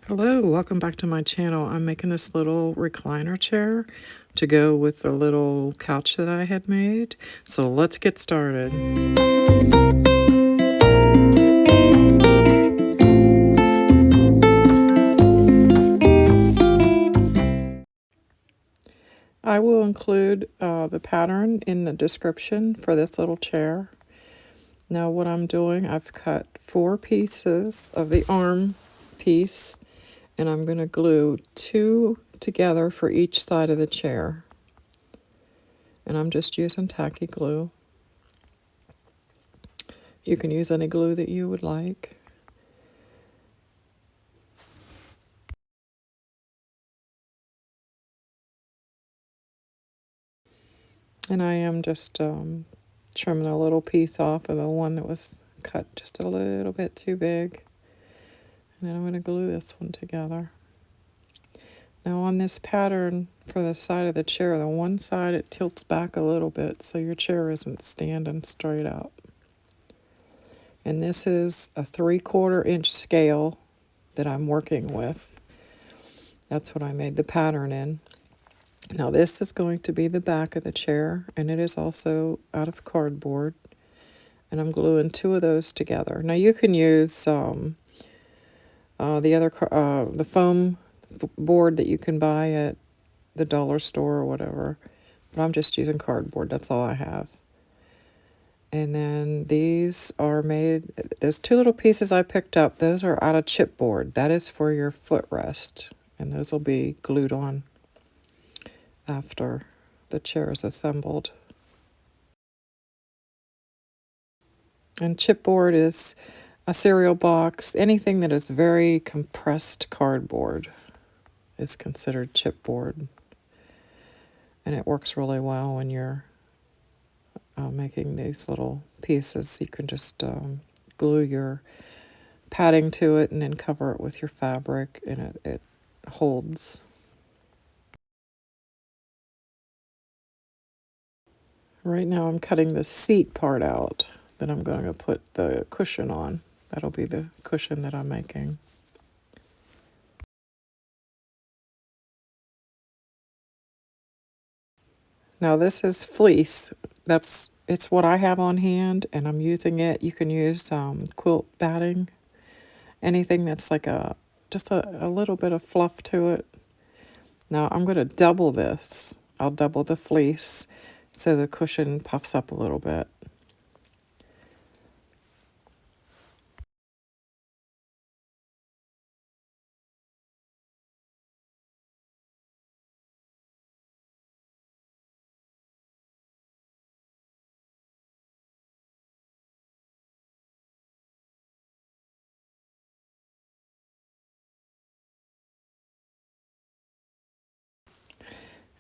Hello, welcome back to my channel. I'm making this little recliner chair to go with the little couch that I had made. So let's get started. I will include the pattern in the description for this little chair. Now what I'm doing, I've cut 4 pieces of the arm piece, and I'm going to glue 2 together for each side of the chair. And I'm just using tacky glue. You can use any glue that you would like. And I am just trimming a little piece off of the one that was cut just a little bit too big. And then I'm going to glue this one together. Now on this pattern for the side of the chair, the one side it tilts back a little bit so your chair isn't standing straight up. And this is a 3/4 inch scale that I'm working with. That's what I made the pattern in. Now this is going to be the back of the chair, and it is also out of cardboard. And I'm gluing 2 of those together. Now you can use the foam board that you can buy at the dollar store or whatever, but I'm just using cardboard. That's all I have. And then these are made. There's 2 little pieces I picked up. Those are out of chipboard. That is for your footrest, and those will be glued on after the chair is assembled. And chipboard is a cereal box. Anything that is very compressed cardboard is considered chipboard. And it works really well when you're making these little pieces. You can just glue your padding to it and then cover it with your fabric, and it holds. Right now I'm cutting the seat part out. Then I'm going to put the cushion on. That'll be the cushion that I'm making. Now this is fleece. It's what I have on hand, and I'm using it. You can use quilt batting, anything that's like just a little bit of fluff to it. Now I'm going to double this. I'll double the fleece so the cushion puffs up a little bit.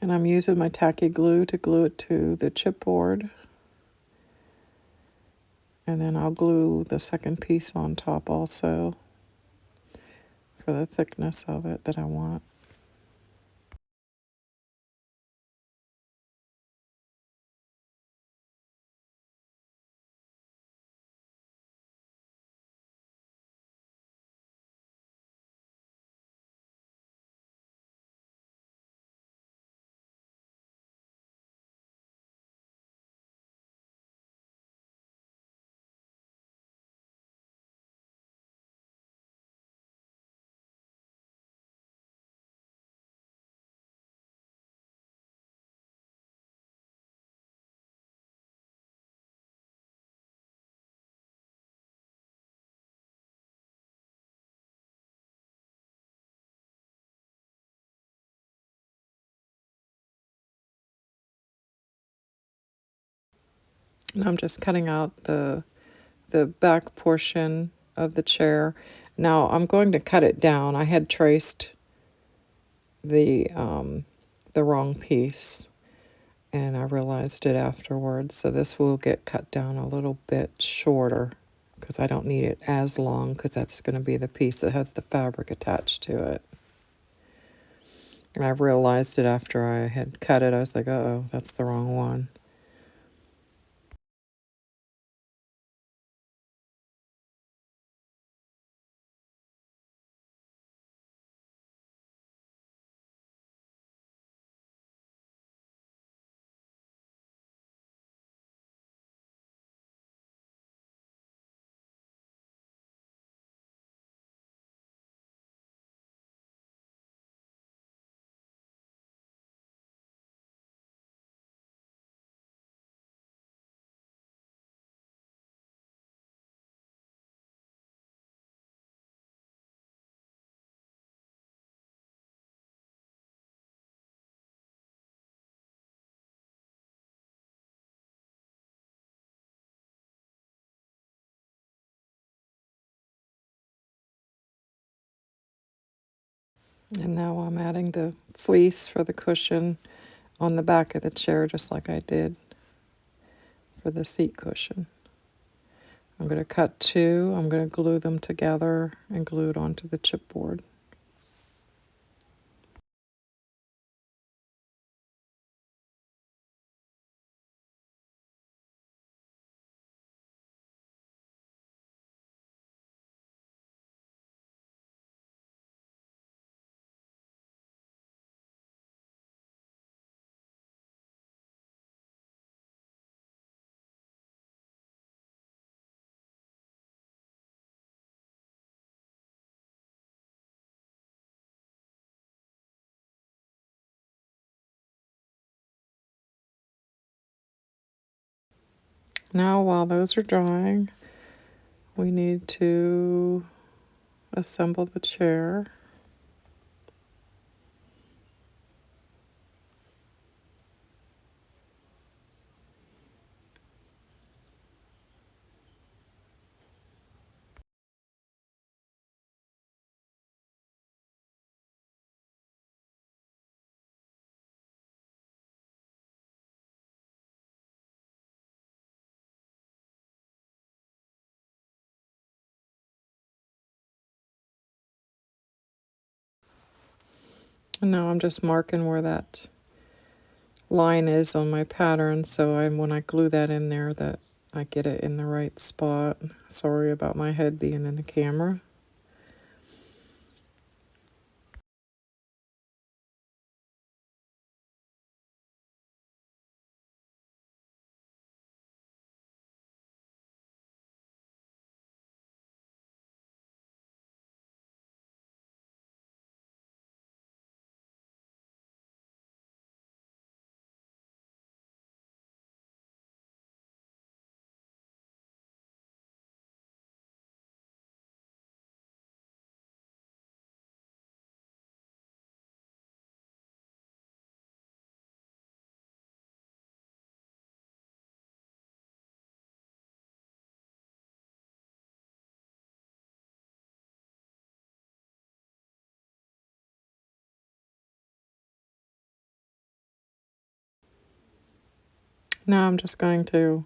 And I'm using my tacky glue to glue it to the chipboard. And then I'll glue the second piece on top also for the thickness of it that I want. And I'm just cutting out the back portion of the chair. Now I'm going to cut it down. I had traced the wrong piece, and I realized it afterwards. So this will get cut down a little bit shorter because I don't need it as long, because that's going to be the piece that has the fabric attached to it. And I realized it after I had cut it. I was like, uh-oh, that's the wrong one. And now I'm adding the fleece for the cushion on the back of the chair, just like I did for the seat cushion. I'm going to cut two, I'm going to glue them together and glue it onto the chipboard. Now while those are drying, we need to assemble the chair. And now I'm just marking where that line is on my pattern, so when I glue that in there, that I get it in the right spot. Sorry about my head being in the camera. Now I'm just going to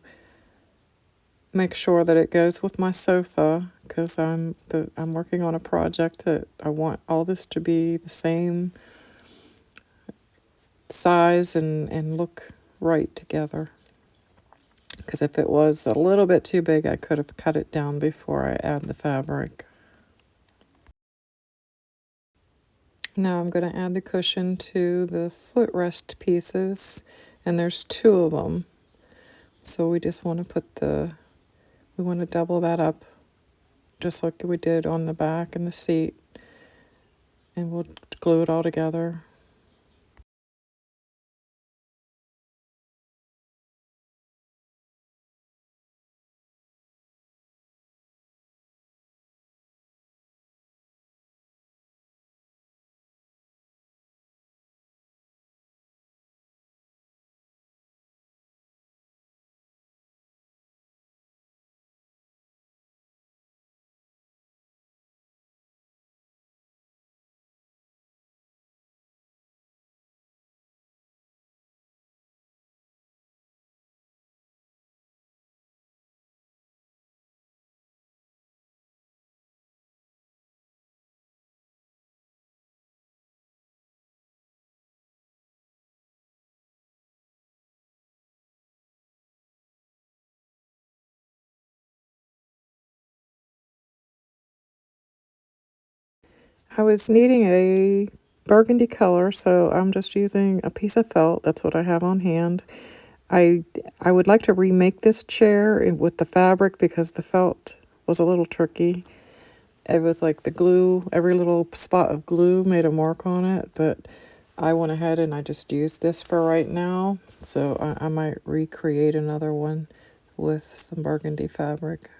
make sure that it goes with my sofa, because I'm working on a project that I want all this to be the same size and look right together. Because if it was a little bit too big, I could have cut it down before I add the fabric. Now I'm going to add the cushion to the footrest pieces, and there's two of them. So we just want to we want to double that up, just like we did on the back and the seat, and we'll glue it all together. I was needing a burgundy color, so I'm just using a piece of felt. That's what I have on hand. I I would like to remake this chair with the fabric, because the felt was a little tricky. It was like the glue, every little spot of glue made a mark on it, but I went ahead and I just used this for right now. So I might recreate another one with some burgundy fabric.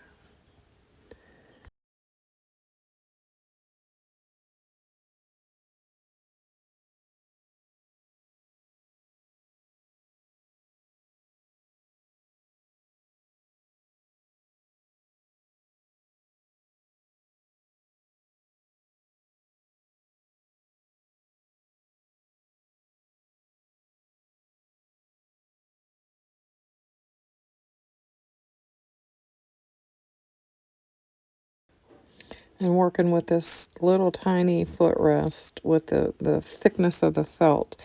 And working with this little tiny footrest with the thickness of the felt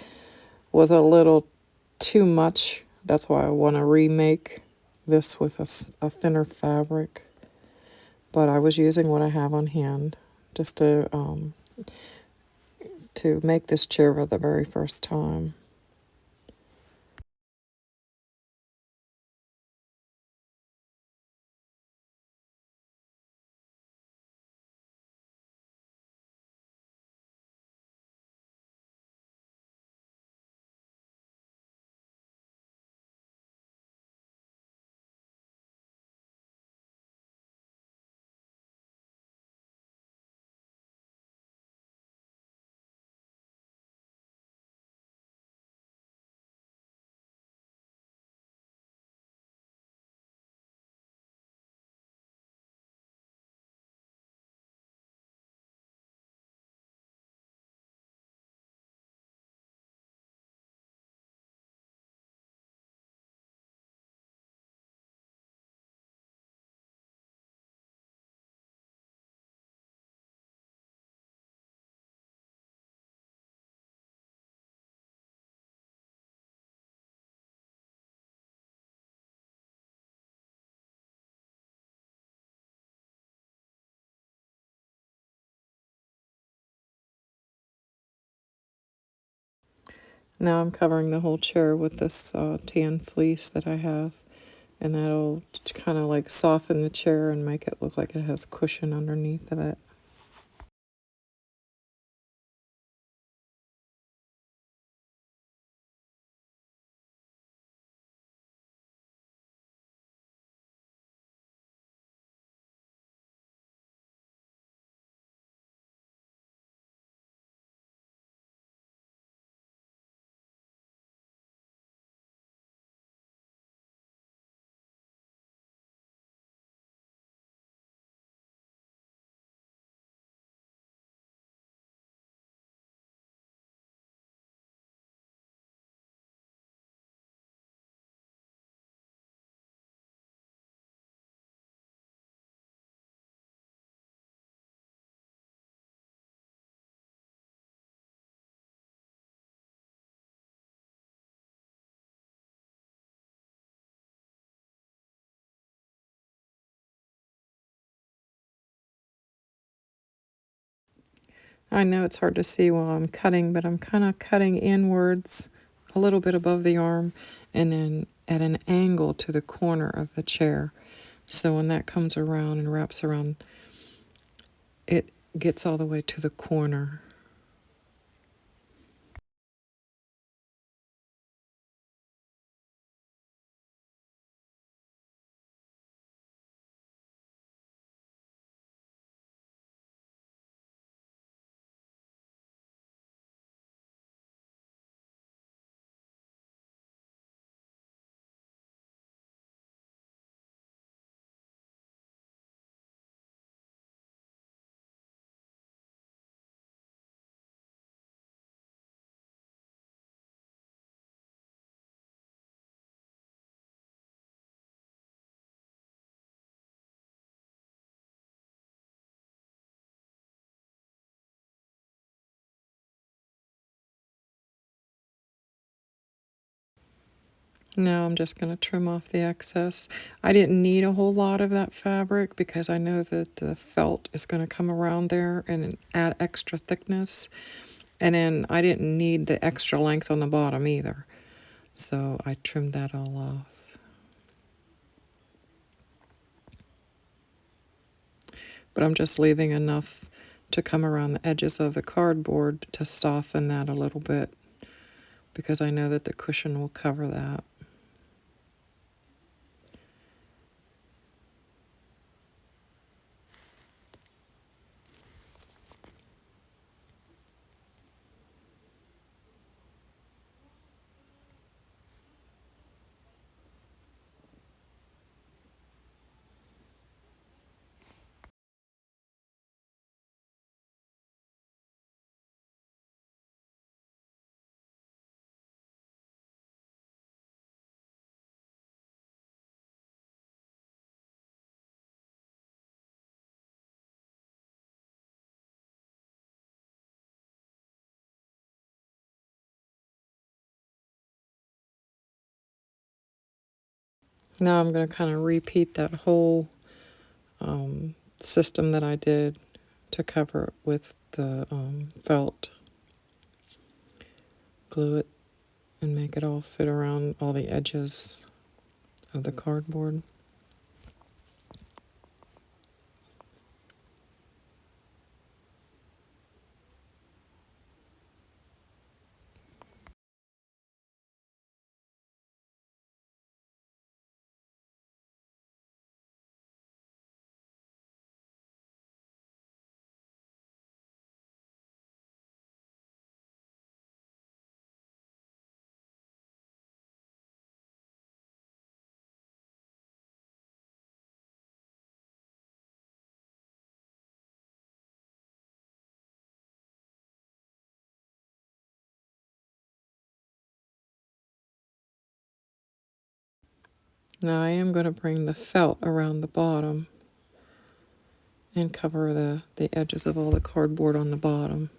was a little too much. That's why I want to remake this with a thinner fabric. But I was using what I have on hand just to make this chair for the very first time. Now I'm covering the whole chair with this tan fleece that I have, and that'll kind of like soften the chair and make it look like it has cushion underneath of it. I know it's hard to see while I'm cutting, but I'm kind of cutting inwards a little bit above the arm and then at an angle to the corner of the chair. So when that comes around and wraps around, it gets all the way to the corner. Now I'm just going to trim off the excess. I didn't need a whole lot of that fabric because I know that the felt is going to come around there and add extra thickness. And then I didn't need the extra length on the bottom either. So I trimmed that all off. But I'm just leaving enough to come around the edges of the cardboard to soften that a little bit because I know that the cushion will cover that. Now I'm going to kind of repeat that whole system that I did to cover it with the felt. Glue it and make it all fit around all the edges of the cardboard. Now I am going to bring the felt around the bottom and cover the edges of all the cardboard on the bottom.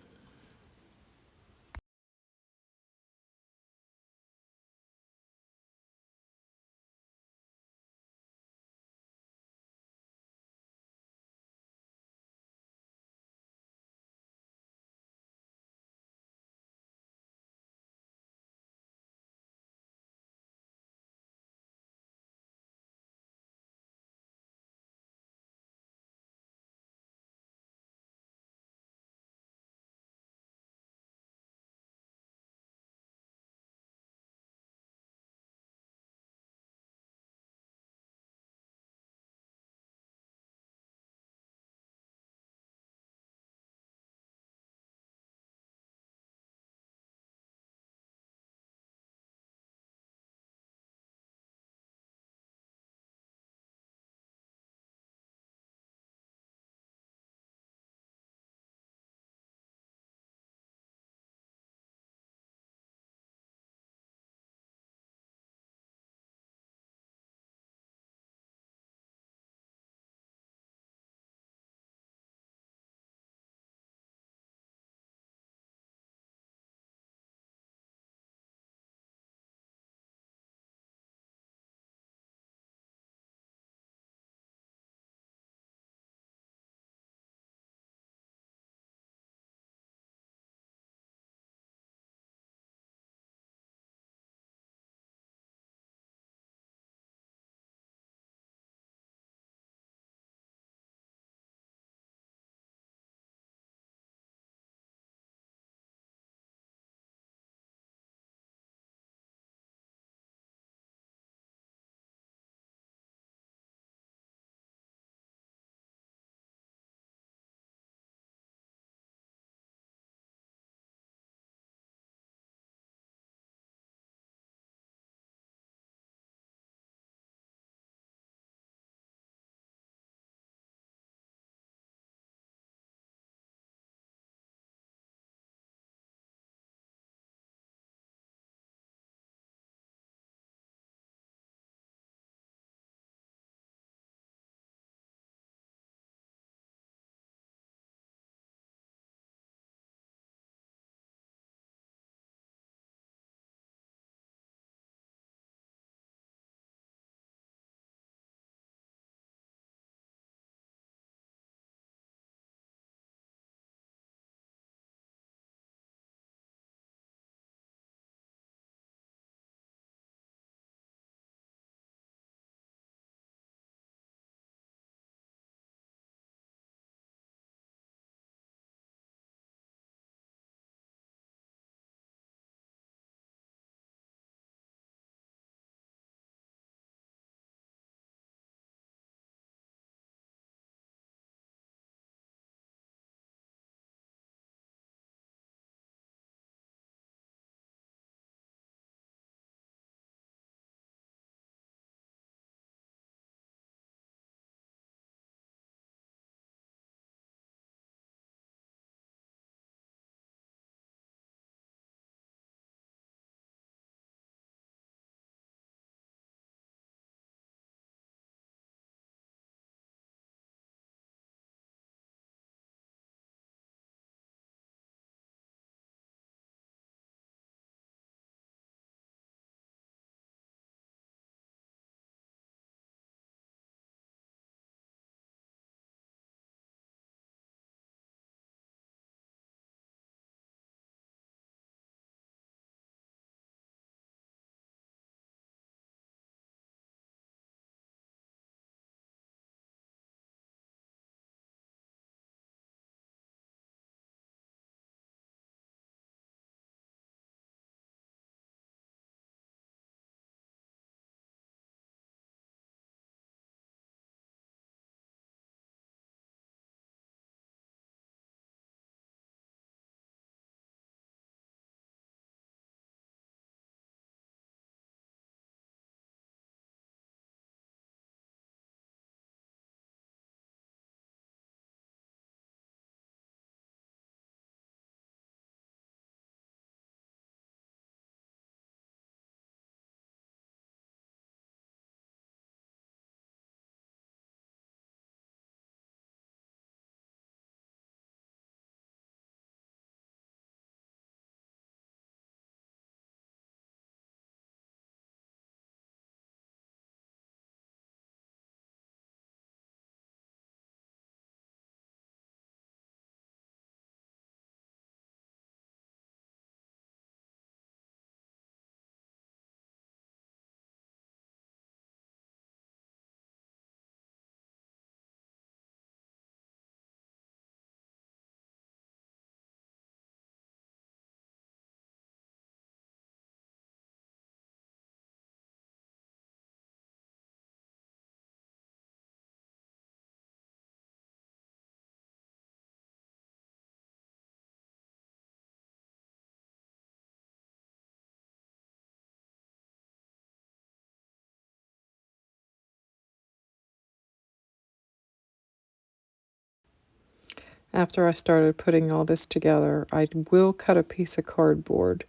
after I started putting all this together, I will cut a piece of cardboard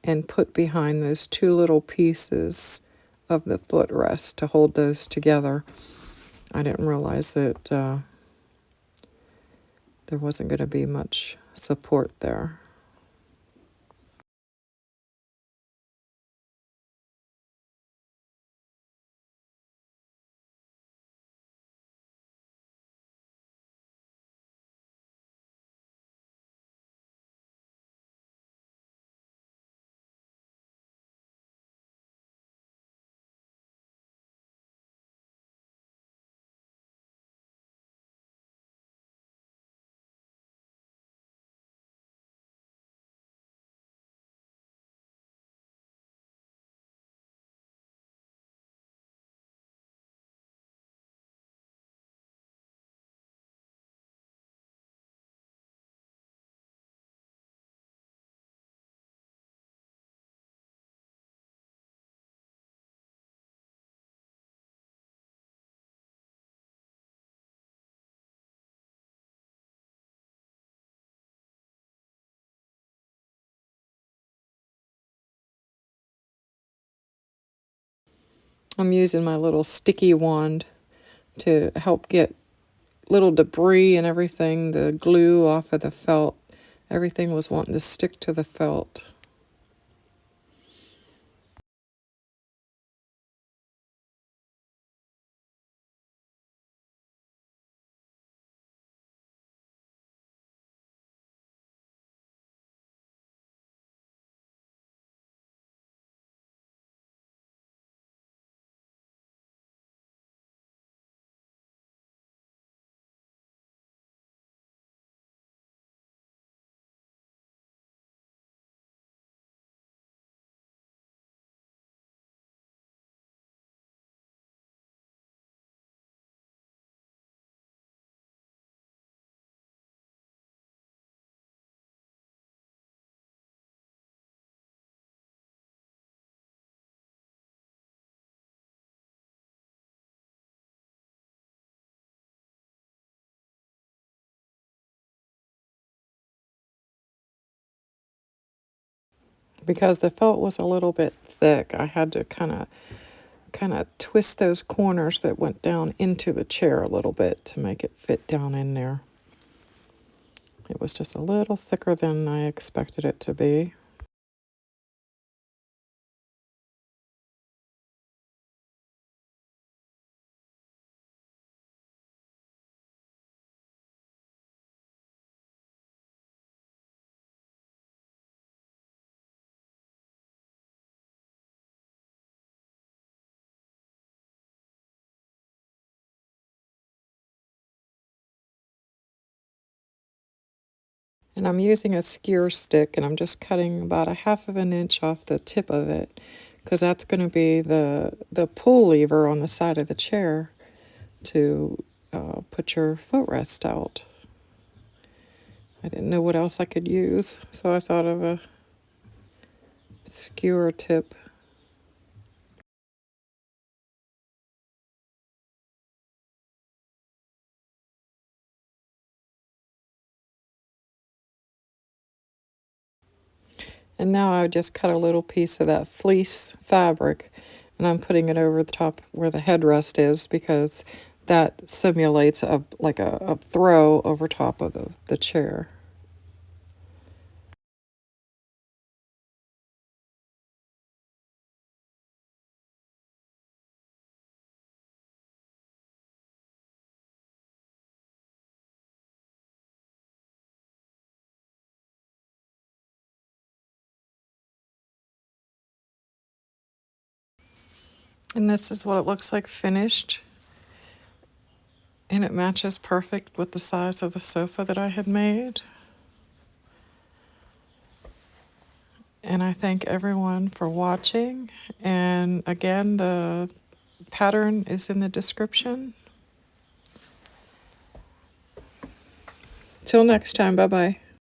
and put behind those two little pieces of the footrest to hold those together. I didn't realize that there wasn't going to be much support there. I'm using my little sticky wand to help get little debris and everything, the glue off of the felt. Everything was wanting to stick to the felt. Because the felt was a little bit thick, I had to kind of twist those corners that went down into the chair a little bit to make it fit down in there. It was just a little thicker than I expected it to be. And I'm using a skewer stick, and I'm just cutting about a half of an inch off the tip of it, because that's going to be the pull lever on the side of the chair to put your footrest out. I didn't know what else I could use, so I thought of a skewer tip. And now I just cut a little piece of that fleece fabric, and I'm putting it over the top where the headrest is, because that simulates a throw over top of the chair. And this is what it looks like finished. And it matches perfect with the size of the sofa that I had made. And I thank everyone for watching. And again, the pattern is in the description. Till next time, bye-bye.